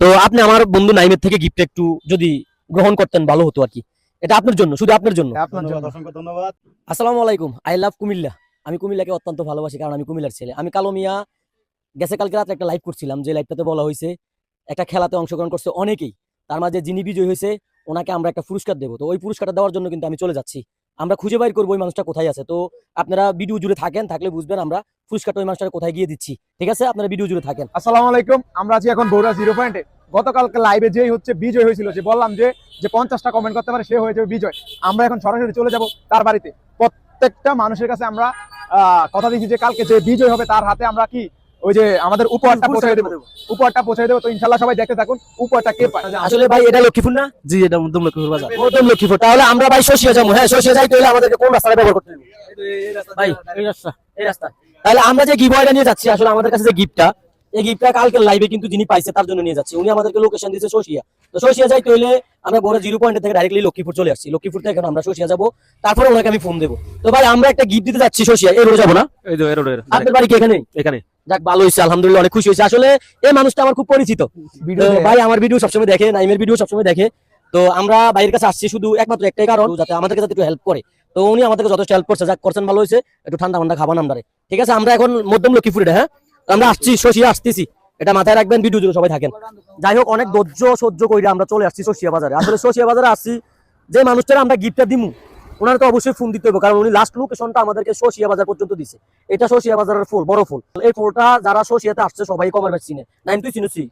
তো আপনি আমার বন্ধু নাইমের থেকে গিফট একটু যদি গ্রহণ করতেন ভালো হতো আর কি। এটা আপনার জন্য, শুধু আপনার জন্য। আপনার জন্য অসংখ্য ধন্যবাদ। আসসালামু আলাইকুম। I love Comilla. আমি কুমিল্লাকে অত্যন্ত ভালোবাসি, কারণ আমি কুমিল্লার ছেলে। আমি কালো মিয়া গেছে কালকে রাতে একটা লাইভ করছিলাম, যে লাইভটাতে বলা হয়েছে একটা খেলাতে অংশগ্রহণ করছে অনেকেই, তার মাঝে যিনি বিজয়ী হয়েছে ওনাকে আমরা একটা পুরস্কার দেবো। তো ওই পুরস্কারটা দেওয়ার জন্য কিন্তু আমি চলে যাচ্ছি। আমরা খুঁজে বাইর করবো ওই মানুষটা কোথায় আছে। তো আপনারা ভিডিও জুড়ে থাকেন, থাকলে বুঝবেন আমরা পুরস্কারটা ওই মানুষটা কোথায় গিয়ে দিচ্ছি। ঠিক আছে, আপনারা ভিডিও জুড়ে থাকেন। আসসালামু আলাইকুম। আমরা আছি এখন বগুড়া 0 পয়েন্টে। গতকালকে লাইভে যেই হচ্ছে বিজয় হয়েছিল, যে বললাম যে 50টা কমেন্ট করতে পারে সে হয়ে যাবে বিজয়। আমরা এখন সরাসরি চলে যাব তার বাড়িতে। প্রত্যেকটা মানুষের কাছে আমরা কথা দিচ্ছি যে কালকে যে বিজয় হবে তার হাতে আমরা কি ওই যে আমাদের উপহারটা পৌঁছে দেবো। উপহারটা পৌঁছে দেবো। তো ইনশাল্লাহ সবাই দেখতে থাকুন উপহারটা কে পায়। আসলে ভাই এটা লক্ষ্মীপুর না? জি, এটা মধ্যম লক্ষ্মীপুর বাজার। মধ্যম লক্ষ্মীপুর। তাহলে আমরা ভাই শোষিয়া যাবো। হ্যাঁ, শোষিয়া যাই তাহলে আমাদেরকে কোন রাস্তাটা ব্যবহার করতে হবে ভাই? এই রাস্তা। তাহলে আমরা যে গিভওয়েটা নিয়ে যাচ্ছি, আসলে আমাদের কাছে যে গিফটটা, এই গিফটটা কালকে লাইভে কিন্তু যিনি পাইছে তার জন্য নিয়ে যাচ্ছি। উনি আমাদেরকে লোকেশন দিয়েছে শোষিয়া। তো শোষিয়া যাই তাহলে আমরা বড় 0 পয়েন্ট থেকে ডাইরেক্টলি লক্ষ্মীপুর চলে আসছি। লক্ষ্মীপুর থেকে এখন আমরা শোষিয়া যাবো, তারপরে ওনাকে আমি ফোন দেবো। তো ভাই আমরা একটা গিফট দিতে যাচ্ছি শোষিয়া, এই রোডে যাবো না? এই যে রোডের আপনার বাড়ি কি এখানে? এখানে। যাক, ভালো হয়েছে, আলহামদুলিল্লাহ, অনেক খুশি হয়েছে। আসলে এই মানুষটা আমার খুব পরিচিত। তো ভাই আমার ভিডিও সবসময় দেখে, নাইমের ভিডিও সবসময় দেখে। তো আমরা বাইরের কাছে আসছি শুধু একমাত্র একটাই কারণ, যাতে আমাদেরকে যাতে একটু হেল্প করে। তো উনি আমাদেরকে যথেষ্ট হেল্প করছে, যাক করছেন, ভালো হয়েছে। একটু ঠান্ডা ঠান্ডা খাবার নামদারে। ঠিক আছে, আমরা এখন মধ্যম লক্ষ্মীপুরে, হ্যাঁ আমরা আসছি, শোষিয়া আসতেছি, এটা মাথায় রাখবেন, ভিডিও জুড়ে সবাই থাকেন। যাই হোক, অনেক ধৈর্য সহ্য করে আমরা চলে আসছি শোষিয়া বাজারে। আসলে শোষিয়া বাজারে আসছি, যে মানুষটার আমরা গিফটটা দিমু ওনার তো অবশ্যই ফোন দিতে হবে, কারণ উনি লাস্ট লোকেশনটা আমাদেরকে শোষিয়া বাজার পর্যন্ত দিছে। এটা শোষিয়া বাজারের ফুল, বড় ফুল। এই ফুলটা যারা শোষিয়াতে আসছে সবাই কমার বেশি চিনে। নাইম তুই চিনুছি?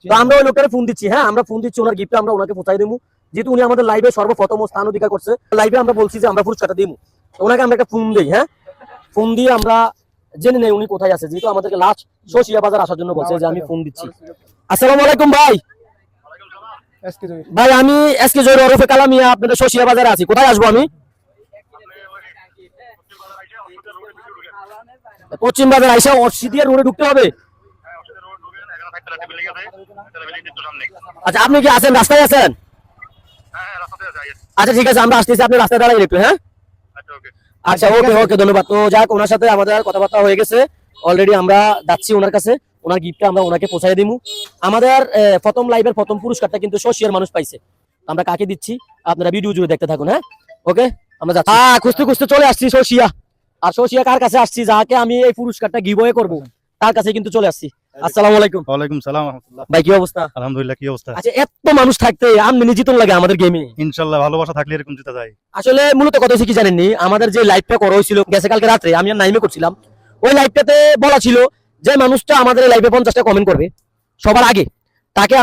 তো আমরা ওই লোকটারে ফোন দিচ্ছি। হ্যাঁ, আমরা ফোন দিচ্ছি, ওনার গিফটটা আমরা ওনাকে পৌঁছাই দেবো, যেহেতু উনি আমাদের লাইভে সর্বপ্রথম স্থান অধিকার করছে। লাইভে আমরা বলছি যে আমরা পুরস্কারটা দিব, ওনাকে আমরা একটা ফোন দিই। হ্যাঁ, ফোন দিয়ে আমরা জেনে নেই উনি কোথায় আছে, যেহেতু আমাদেরকে লাস্ট শোষিয়া বাজার আসার জন্য বলছে, যে আমি ফোন দিচ্ছি। আসসালামু আলাইকুম ভাই। ভাই আমি এসকে জহির ওরফে কালামিয়া, আপনাদের শোষিয়া বাজারে আছি। কোথায় আসবো আমি? পশ্চিম বাজার আইসা অর্শিদিয়া রোডে ঢুকতে হবে? আচ্ছা, আপনি কি আছেন, রাস্তায় আছেন? আচ্ছা ঠিক আছে, আমরা আসতেছি, আপনি রাস্তায় দাঁড়াই একটু। হ্যাঁ আচ্ছা, ওকে ওকে, ধন্যবাদ। তো যাক, ওনার সাথে আমাদের কথাবার্তা হয়ে গেছে অলরেডি। আমরা যাচ্ছি ওনার কাছে, ওনার গিফটটা আমরা ওনাকে পৌঁছাই দিব। আমাদের প্রথম লাইভের প্রথম পুরস্কারটা কিন্তু শোষিয়ার মানুষ পাইছে। আমরা কাকে দিচ্ছি আপনারা ভিডিও জুড়ে দেখতে থাকুন। হ্যাঁ ওকে, আমরা যাচ্ছি। খুঁজতে খুঁজতে চলে আসছি শোষিয়া। আর শোষিয়া কার কাছে আসছি? যাকে আমি এই পুরস্কারটা গিভওয়ে করব, তার কাছে কিন্তু চলে আসছি। আসসালামু আলাইকুম। ওয়ালাইকুম সালাম রাহমাতুল্লাহ। ভাই কি অবস্থা? আলহামদুলিল্লাহ। কি অবস্থা? আচ্ছা, এত মানুষ থাকতে আমনি জিতন লাগে আমাদের গেমে। ইনশাআল্লাহ ভালোবাসা থাকলে এরকম জিতা যায়। আসলে মূলত কথা হচ্ছে কি জানেননি, আমাদের যে লাইভটা করা হয়েছিল গেছে কালকে রাত্রে, আমি আর নাইমে করছিলাম, ওই লাইভটাতে বলা ছিল যে মানুষটা আমাদের লাইভে 50টা কমেন্ট করবে সবার আগে, তাকে